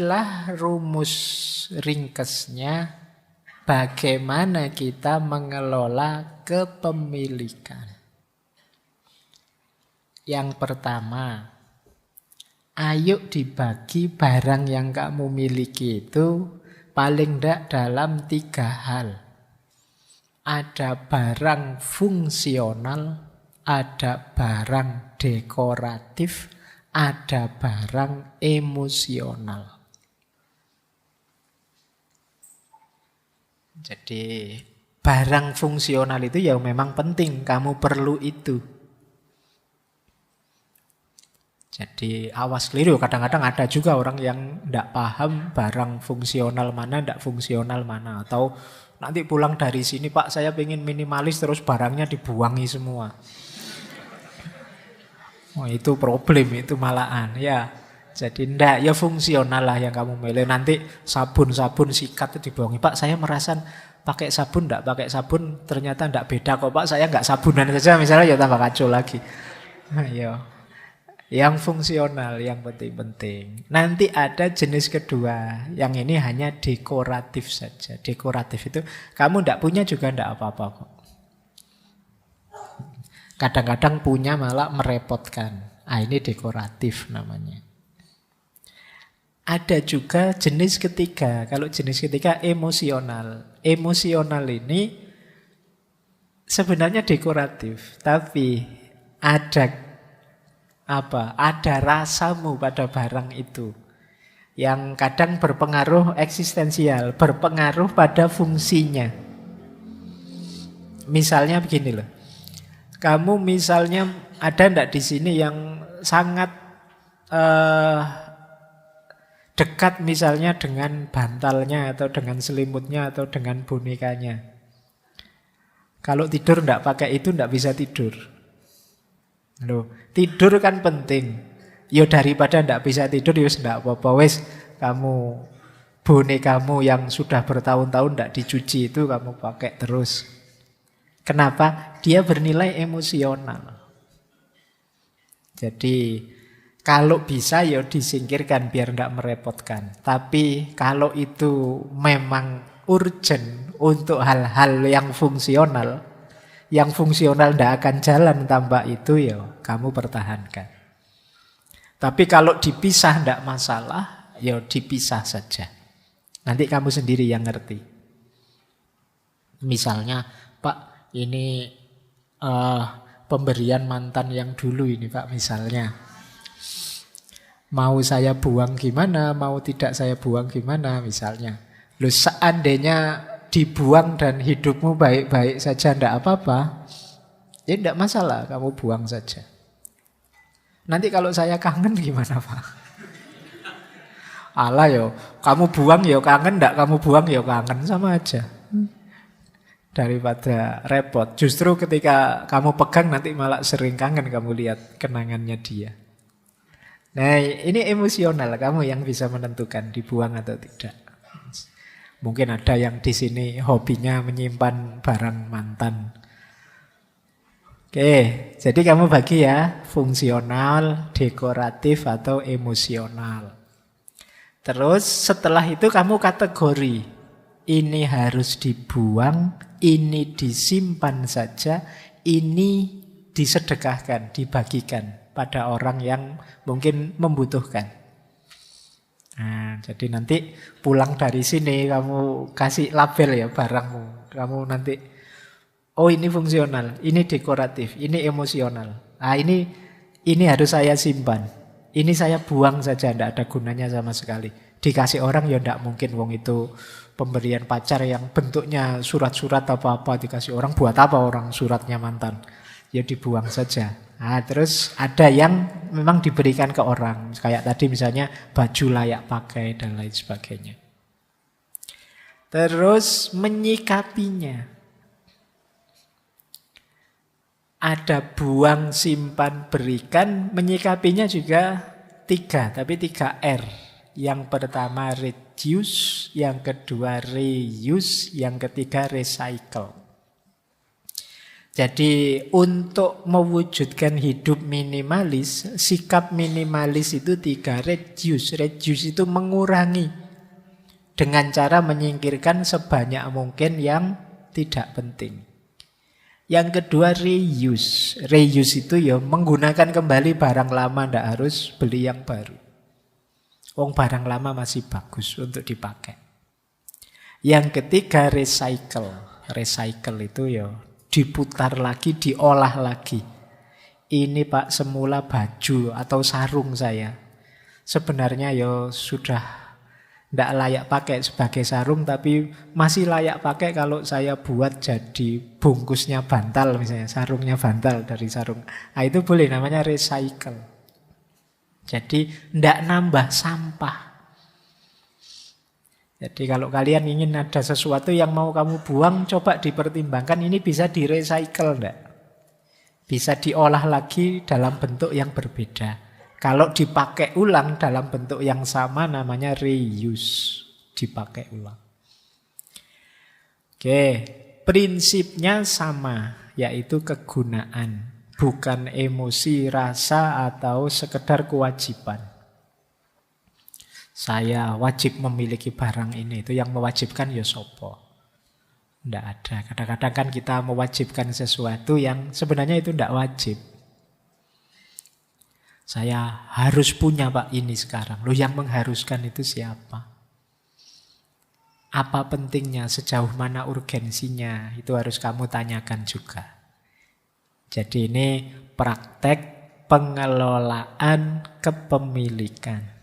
inilah rumus ringkesnya bagaimana kita mengelola kepemilikan. Yang pertama, ayo dibagi barang yang kamu miliki itu paling tidak dalam 3 hal. Ada barang fungsional, ada barang dekoratif, ada barang emosional. Jadi barang fungsional itu ya memang penting, kamu perlu itu. Jadi awas keliru, kadang-kadang ada juga orang yang tidak paham barang fungsional mana, tidak fungsional mana. Atau nanti pulang dari sini, Pak saya pengen minimalis, terus barangnya dibuangi semua. Oh itu problem, itu malahan ya. Jadi ndak, ya fungsional lah yang kamu milih. Nanti sabun-sabun sikat itu dibuangi. Pak saya merasa pakai sabun, ndak pakai sabun ternyata ndak beda kok Pak, saya nggak sabunan saja misalnya, ya tambah kacau lagi. Ayo. Yang fungsional, yang penting-penting. Nanti ada jenis kedua, yang ini hanya dekoratif saja. Dekoratif itu kamu ndak punya juga ndak apa-apa kok. Kadang-kadang punya malah merepotkan. Ini dekoratif namanya. Ada juga jenis ketiga. Kalau jenis ketiga emosional. Emosional ini sebenarnya dekoratif, tapi ada rasamu pada barang itu yang kadang berpengaruh eksistensial, berpengaruh pada fungsinya. Misalnya begini loh. Kamu misalnya ada ndak di sini yang sangat dekat misalnya dengan bantalnya atau dengan selimutnya atau dengan bonekanya. Kalau tidur ndak pakai itu ndak bisa tidur. Loh, tidur kan penting. Ya daripada ndak bisa tidur ya ndak apa-apa wis, kamu bonekamu yang sudah bertahun-tahun ndak dicuci itu kamu pakai terus. Kenapa? Dia bernilai emosional. Jadi kalau bisa ya disingkirkan biar ndak merepotkan. Tapi kalau itu memang urgent untuk hal-hal yang fungsional ndak akan jalan tanpa itu, ya kamu pertahankan. Tapi kalau dipisah ndak masalah, ya dipisah saja. Nanti kamu sendiri yang ngerti. Misalnya, Pak, ini pemberian mantan yang dulu ini, Pak, misalnya. Mau saya buang gimana, mau tidak saya buang gimana, misalnya. Loh, seandainya dibuang dan hidupmu baik-baik saja, ndak apa-apa, ya ndak masalah, kamu buang saja. Nanti kalau saya kangen gimana, Pak? Alah yo, kamu buang yo kangen, ndak kamu buang yo kangen, sama aja. Daripada repot. Justru ketika kamu pegang nanti malah sering kangen, kamu lihat kenangannya dia. Nah, ini emosional, kamu yang bisa menentukan dibuang atau tidak. Mungkin ada yang di sini hobinya menyimpan barang mantan. Oke, jadi kamu bagi ya, fungsional, dekoratif, atau emosional. Terus setelah itu kamu kategori. Ini harus dibuang, ini disimpan saja, ini disedekahkan, dibagikan pada orang yang mungkin membutuhkan. Nah, jadi nanti pulang dari sini kamu kasih label ya barangmu. Kamu nanti, oh ini fungsional, ini dekoratif, ini emosional. Nah ini harus saya simpan. Ini saya buang saja, tidak ada gunanya sama sekali. Dikasih orang ya tidak mungkin, wong itu pemberian pacar yang bentuknya surat-surat apa-apa dikasih orang, buat apa orang suratnya mantan? Ya dibuang saja. Nah, terus ada yang memang diberikan ke orang. Kayak tadi misalnya baju layak pakai dan lain sebagainya. Terus menyikapinya. Ada buang, simpan, berikan. Menyikapinya juga 3, tapi 3R. Yang pertama reduce, yang kedua reuse, yang ketiga recycle. Jadi untuk mewujudkan hidup minimalis, sikap minimalis itu 3, reduce. Reduce itu mengurangi dengan cara menyingkirkan sebanyak mungkin yang tidak penting. Yang kedua reuse. Reuse itu ya menggunakan kembali barang lama, tidak harus beli yang baru. Wong barang lama masih bagus untuk dipakai. Yang ketiga recycle. Recycle itu ya diputar lagi, diolah lagi. Ini Pak semula baju atau sarung saya. Sebenarnya ya sudah tidak layak pakai sebagai sarung, tapi masih layak pakai kalau saya buat jadi bungkusnya bantal misalnya, sarungnya bantal dari sarung. Nah, itu boleh, namanya recycle. Jadi tidak nambah sampah. Jadi kalau kalian ingin ada sesuatu yang mau kamu buang, coba dipertimbangkan ini bisa di-recycle enggak? Bisa diolah lagi dalam bentuk yang berbeda. Kalau dipakai ulang dalam bentuk yang sama namanya reuse, dipakai ulang. Oke, prinsipnya sama, yaitu kegunaan, bukan emosi, rasa, atau sekedar kewajiban. Saya wajib memiliki barang ini, itu yang mewajibkan ya sopo. Tidak ada. Kadang-kadang kan kita mewajibkan sesuatu yang sebenarnya itu tidak wajib. Saya harus punya Pak ini sekarang. Loh, yang mengharuskan itu siapa? Apa pentingnya, sejauh mana urgensinya, itu harus kamu tanyakan juga. Jadi ini praktek pengelolaan kepemilikan.